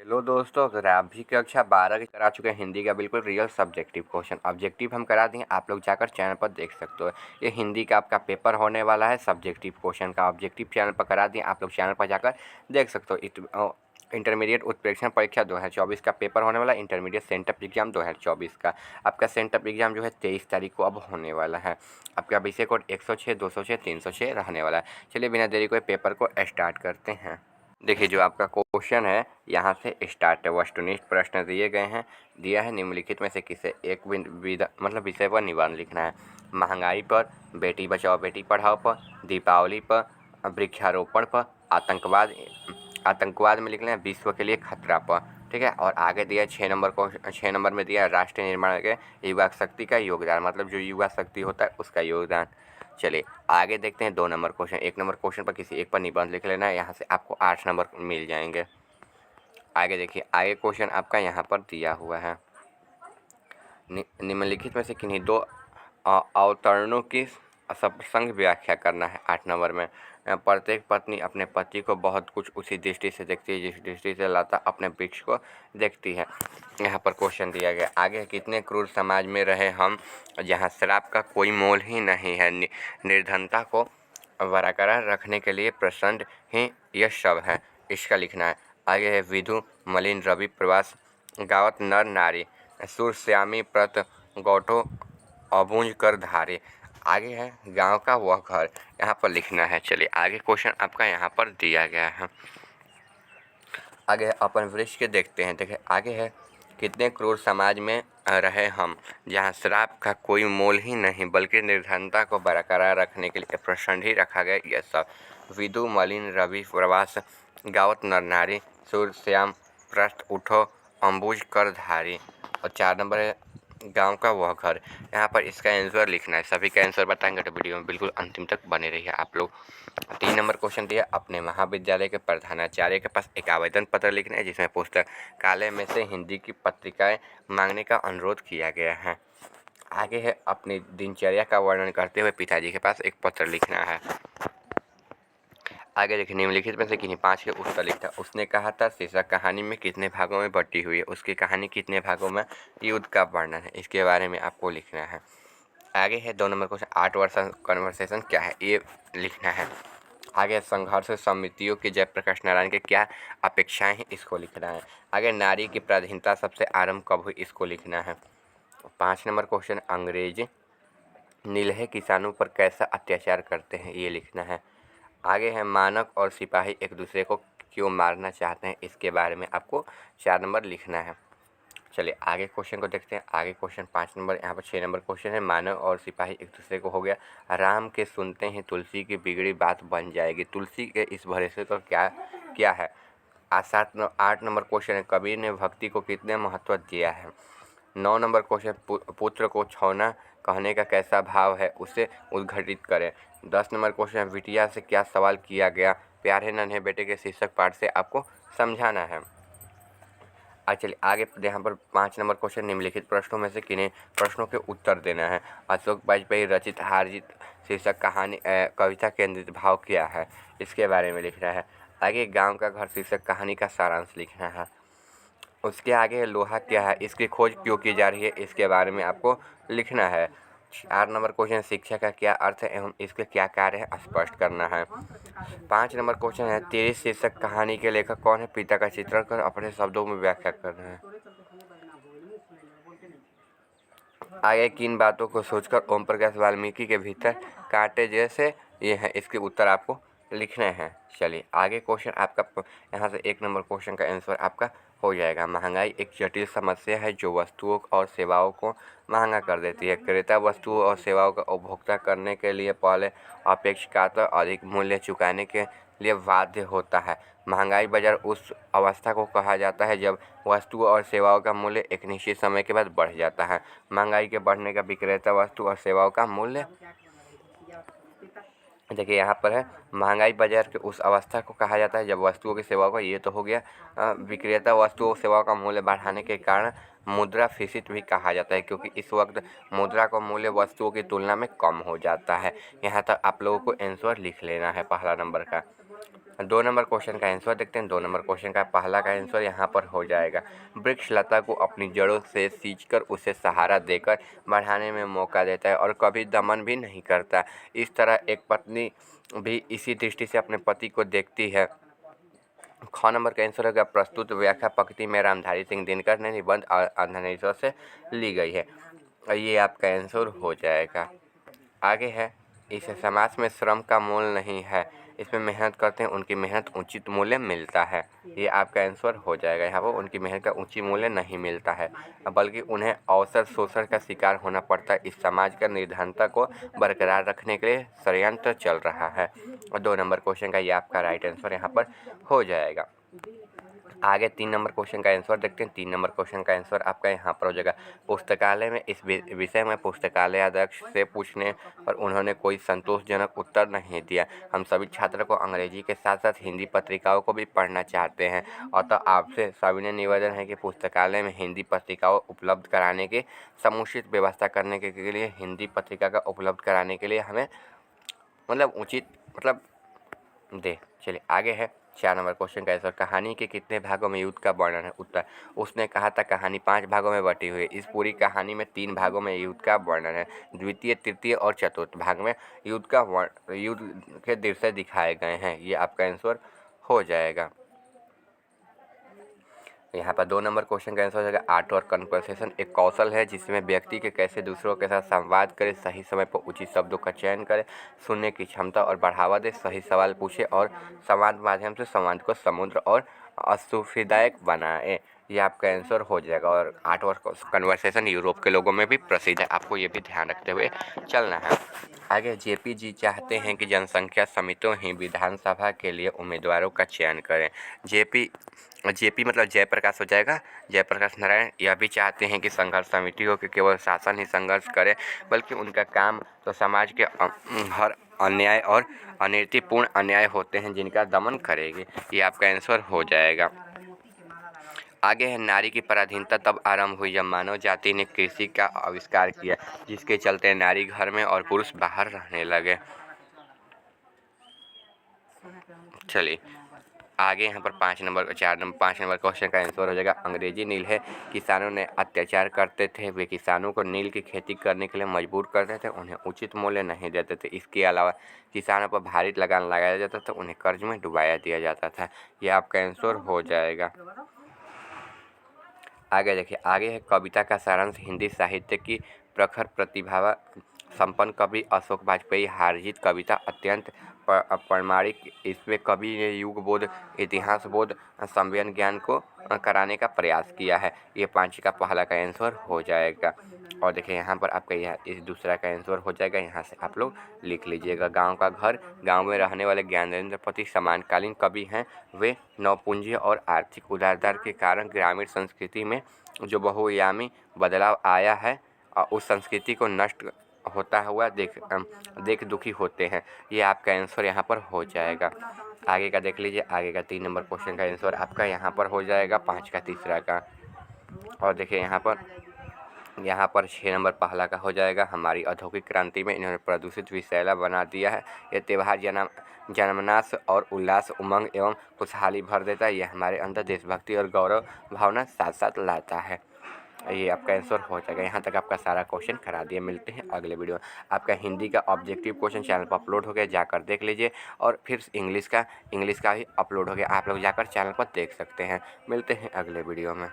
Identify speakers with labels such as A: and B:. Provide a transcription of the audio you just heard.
A: Hello दोस्तों, अगर आप भी कक्षा 12 की करा चुके हैं हिंदी का बिल्कुल रियल सब्जेक्टिव क्वेश्चन ऑब्जेक्टिव हम करा दिए, आप लोग जाकर चैनल पर देख सकते हो। ये हिंदी का आपका पेपर होने वाला है, सब्जेक्टिव क्वेश्चन का ऑब्जेक्टिव चैनल पर करा दिए, आप लोग चैनल पर जाकर देख सकते हो। इंटरमीडिएट उत्प्रेक्षण परीक्षा 2024 का पेपर होने वाला है, इंटरमीडिएट सेंटअप एग्जाम 2024 का। आपका सेंटअप एग्जाम जो है 23 तारीख को अब होने वाला है। आपका विषय कोड 106, 206, 306 रहने वाला है। चलिए बिना देरी को पेपर को स्टार्ट करते हैं। देखिए, जो आपका क्वेश्चन है यहाँ से स्टार्ट है। वस्तुनिष्ठ प्रश्न दिए गए हैं। दिया है निम्नलिखित में से किसे एक मतलब विषय पर निबंध लिखना है। महंगाई पर, बेटी बचाओ बेटी पढ़ाओ पर, दीपावली पर, वृक्षारोपण पर, आतंकवाद में लिखना है विश्व के लिए खतरा पर। ठीक है, और आगे दिया 6 नंबर में दिया है राष्ट्र निर्माण के युवा शक्ति का योगदान, मतलब जो युवा शक्ति होता है उसका योगदान। चलिए आगे देखते हैं 2 नंबर क्वेश्चन। 1 नंबर क्वेश्चन पर किसी एक पर निबंध लिख लेना है, यहाँ से आपको 8 नंबर मिल जाएंगे। आगे देखिए, आगे क्वेश्चन आपका यहाँ पर दिया हुआ है। निम्नलिखित में से किन्हीं दो अवतरणों की सप्रसंग व्याख्या करना है। 8 नंबर में प्रत्येक पत्नी अपने पति को बहुत कुछ उसी दृष्टि से देखती है जिस दृष्टि से लता अपने वृक्ष को देखती है। यहाँ पर क्वेश्चन दिया गया। आगे, कितने क्रूर समाज में रहे हम जहाँ शराब का कोई मोल ही नहीं है, निर्धनता को बरकरार रखने के लिए प्रचंड ही यह सब है, इसका लिखना है। आगे है विधु मलिन रवि प्रवास गावत नर नारी सुरश्यामी प्रत गौठो अबूझ कर धारे। आगे है गांव का वह घर, यहाँ पर लिखना है। चलिए आगे क्वेश्चन आपका यहाँ पर दिया गया है। आगे अपन वृक्ष के देखते हैं। देखिए आगे है, कितने क्रूर समाज में रहे हम जहाँ शराब का कोई मोल ही नहीं बल्कि निर्धनता को बरकरार रखने के लिए प्रचंड ही रखा गया यह सब। विदु मलिन रवि प्रवास गावत नर नारी सूर्य श्याम प्रस्थ उठो अम्बुज कर धारी। और 4 नंबर है गांव का वह घर, यहाँ पर इसका आंसर लिखना है। सभी का आंसर बताएंगे तो वीडियो में बिल्कुल अंतिम तक बने रहिए आप लोग। 3 नंबर क्वेश्चन दिया, अपने महाविद्यालय के प्रधानाचार्य के पास एक आवेदन पत्र लिखना है जिसमें पुस्तकालय में से हिंदी की पत्रिकाएं मांगने का अनुरोध किया गया है। आगे है, अपनी दिनचर्या का वर्णन करते हुए पिताजी के पास एक पत्र लिखना है। आगे देखिए, निम्नलिखित में से किन्हीं 5 के उत्तर लिखता। उसने कहा था शीर्षक कहानी में कितने भागों में बटी हुई है, उसकी कहानी कितने भागों में युद्ध का वर्णन है, इसके बारे में आपको लिखना है। आगे है 2 नंबर क्वेश्चन, 8 वर्ष कन्वर्सेशन क्या है, ये लिखना है। आगे संघर्ष समितियों के जयप्रकाश नारायण के क्या अपेक्षाएं हैं, इसको लिखना है। आगे नारी की प्राधीनता सबसे आरंभ कब हुई, इसको लिखना है। 5 नंबर क्वेश्चन, अंग्रेज नीलहे किसानों पर कैसा अत्याचार करते हैं, ये लिखना है। आगे है मानक और सिपाही एक दूसरे को क्यों मारना चाहते हैं, इसके बारे में आपको 4 नंबर लिखना है। चलिए आगे क्वेश्चन को देखते हैं। आगे क्वेश्चन 5 नंबर, यहाँ पर 6 नंबर क्वेश्चन है, मानव और सिपाही एक दूसरे को हो गया। राम के सुनते ही तुलसी की बिगड़ी बात बन जाएगी, तुलसी के इस भरोसे को क्या क्या है। 8 नंबर क्वेश्चन है, कबीर ने भक्ति को कितने महत्व दिया है। 9 नंबर क्वेश्चन, पुत्र को छौना कहने का कैसा भाव है, उसे उद्घटित करें। 10 नंबर क्वेश्चन, बिटिया से क्या सवाल किया गया, प्यारे नन्हे बेटे के शीर्षक पाठ से आपको समझाना है। चलिए आगे यहाँ पर 5 नंबर क्वेश्चन, निम्नलिखित प्रश्नों में से किन्हीं प्रश्नों के उत्तर देना है। अशोक वाजपेयी रचित हार जीत शीर्षक कहानी कविता केंद्रित भाव क्या है, इसके बारे में लिखना है। आगे गांव का घर शीर्षक कहानी का सारांश लिखना है। उसके आगे लोहा क्या है, इसकी खोज क्यों की जा रही है, इसके बारे में आपको लिखना है। 4 नंबर क्वेश्चन, शिक्षा का क्या अर्थ है एवं इसके क्या कार्य है, स्पष्ट करना है। 5 नंबर क्वेश्चन है, तेरी शीर्षक कहानी के लेखक कौन है, पिता का चित्रण कर अपने शब्दों में व्याख्या करना है। आगे किन बातों को सोचकर ओम प्रकाश वाल्मीकि के भीतर कांटे जैसे ये हैं, इसके उत्तर आपको लिखने हैं। चलिए आगे क्वेश्चन आपका यहाँ से 1 नंबर क्वेश्चन का आंसर आपका हो जाएगा। महंगाई एक जटिल समस्या है जो वस्तुओं और सेवाओं को महंगा कर देती है। क्रेता वस्तुओं और सेवाओं का उपभोक्ता करने के लिए पहले अपेक्षाकृत अधिक मूल्य चुकाने के लिए बाध्य होता है। महंगाई बाजार उस अवस्था को कहा जाता है जब वस्तुओं और सेवाओं का मूल्य एक निश्चित समय के बाद बढ़ जाता है। महंगाई के बढ़ने का विक्रेता वस्तु और सेवाओं का मूल्य, देखिए यहाँ पर है, महंगाई बाजार के उस अवस्था को कहा जाता है जब वस्तुओं की सेवाओं का, ये तो हो गया। विक्रेता वस्तुओं और सेवाओं का मूल्य बढ़ाने के कारण मुद्रास्फीति भी कहा जाता है, क्योंकि इस वक्त मुद्रा का मूल्य वस्तुओं की तुलना में कम हो जाता है। यहाँ तक आप लोगों को आंसर लिख लेना है पहला नंबर का। 2 नंबर क्वेश्चन का आंसर देखते हैं। 2 नंबर क्वेश्चन का पहला का आंसर यहाँ पर हो जाएगा, वृक्ष लता को अपनी जड़ों से सींचकर उसे सहारा देकर बढ़ाने में मौका देता है और कभी दमन भी नहीं करता। इस तरह एक पत्नी भी इसी दृष्टि से अपने पति को देखती है। ख नंबर का आंसर होगा, प्रस्तुत व्याख्या पंक्ति में रामधारी सिंह दिनकर ने निबंध अंधनेश्वर से ली गई है। ये आपका आंसर हो जाएगा। आगे है, इस समाज में श्रम का मोल नहीं है, इसमें मेहनत करते हैं उनकी मेहनत उचित मूल्य मिलता है। ये आपका आंसर हो जाएगा। यहाँ पर उनकी मेहनत का उचित मूल्य नहीं मिलता है, बल्कि उन्हें अवसर शोषण का शिकार होना पड़ता है। इस समाज का निर्धनता को बरकरार रखने के लिए षड्यंत्र चल रहा है। और 2 नंबर क्वेश्चन का ये आपका राइट आंसर यहाँ पर हो जाएगा। आगे 3 नंबर क्वेश्चन का आंसर देखते हैं। 3 नंबर क्वेश्चन का आंसर आपका यहाँ पर हो जाएगा, पुस्तकालय में इस विषय में पुस्तकालय अध्यक्ष से पूछने पर उन्होंने कोई संतोषजनक उत्तर नहीं दिया। हम सभी छात्रों को अंग्रेजी के साथ साथ हिंदी पत्रिकाओं को भी पढ़ना चाहते हैं, अतः आपसे सविनय निवेदन है कि पुस्तकालय में हिंदी पत्रिकाओं उपलब्ध कराने की समुचित व्यवस्था करने के लिए हिंदी पत्रिका का उपलब्ध कराने के लिए हमें उचित दे। चलिए आगे है 4 नंबर क्वेश्चन का आंसर, कहानी के कितने भागों में युद्ध का वर्णन है? उत्तर, उसने कहा था कहानी 5 भागों में बटी हुई है। इस पूरी कहानी में 3 भागों में युद्ध का वर्णन है। द्वितीय, तृतीय और चतुर्थ भाग में युद्ध के दृश्य दिखाए गए हैं। ये आपका आंसर हो जाएगा। यहाँ पर 2 नंबर क्वेश्चन का आंसर हो जाएगा, आर्ट और कन्वर्सेशन एक कौशल है जिसमें व्यक्ति के कैसे दूसरों के साथ संवाद करे, सही समय पर उचित शब्दों का चयन करे, सुनने की क्षमता और बढ़ावा दे, सही सवाल पूछे और संवाद माध्यम से संवाद को समुद्र और असुविधायक बनाए। ये आपका आंसर हो जाएगा। और आर्ट और कन्वर्सेशन यूरोप के लोगों में भी प्रसिद्ध है, आपको ये भी ध्यान रखते हुए चलना है। आगे, जेपी जी चाहते हैं कि जनसंख्या समितियां ही विधानसभा के लिए उम्मीदवारों का चयन करें। जेपी मतलब जयप्रकाश हो जाएगा, जयप्रकाश नारायण यह भी चाहते हैं कि संघर्ष समिति हो कि केवल शासन ही संघर्ष करे, बल्कि उनका काम तो समाज के हर अन्याय और अनितिपूर्ण अन्याय होते हैं जिनका दमन करेगी। ये आपका आंसर हो जाएगा। आगे है, नारी की पराधीनता तब आरंभ हुई जब मानव जाति ने कृषि का आविष्कार किया, जिसके चलते नारी घर में और पुरुष बाहर रहने लगे। चलिए आगे यहाँ पर 5 नंबर क्वेश्चन का आंसर हो जाएगा, अंग्रेजी नील है किसानों ने अत्याचार करते थे, वे किसानों को नील की खेती करने के लिए मजबूर करते थे, उन्हें उचित मूल्य नहीं देते थे। इसके अलावा किसानों पर भारी लगान लगाया जाता था, उन्हें कर्ज में डुबाया दिया जाता था। यह आपका आंसर हो जाएगा। आगे देखिए, आगे है, कविता का सारांश हिंदी साहित्य की प्रखर प्रतिभा संपन्न कवि अशोक वाजपेयी हार-जीत कविता अत्यंत प्रामाणिक, इसमें कवि ने युग बोध, इतिहास बोध, संवेदन ज्ञान को कराने का प्रयास किया है। ये 5 का पहला का आंसर हो जाएगा। और देखिए यहाँ पर आपका यह इस दूसरा का आंसर हो जाएगा, यहाँ से आप लोग लिख लीजिएगा। गांव का घर, गांव में रहने वाले ज्ञानेंद्र पति समकालीन कवि हैं। वे नौपूंजी और आर्थिक उदारता के कारण ग्रामीण संस्कृति में जो बहुआयामी बदलाव आया है उस संस्कृति को नष्ट होता हुआ देख दुखी होते हैं। ये आपका आंसर यहाँ पर हो जाएगा। आगे का देख लीजिए, आगे का 3 नंबर क्वेश्चन का आंसर आपका यहाँ पर हो जाएगा, 5 का तीसरा का। और देखिए यहाँ पर 6 नंबर पहला का हो जाएगा, हमारी औद्योगिक क्रांति में इन्होंने प्रदूषित विषैला बना दिया है। ये त्यौहार जन्मनाश और उल्लास, उमंग एवं खुशहाली भर देता है। यह हमारे अंदर देशभक्ति और गौरव भावना साथ साथ लाता है। ये आपका आंसर हो जाएगा। यहाँ तक आपका सारा क्वेश्चन करा दिए। मिलते हैं अगले वीडियो में। आपका हिंदी का ऑब्जेक्टिव क्वेश्चन चैनल पर अपलोड हो गया, जाकर देख लीजिए। और फिर इंग्लिश का भी अपलोड हो गया, आप लोग जाकर चैनल पर देख सकते हैं। मिलते हैं अगले वीडियो में।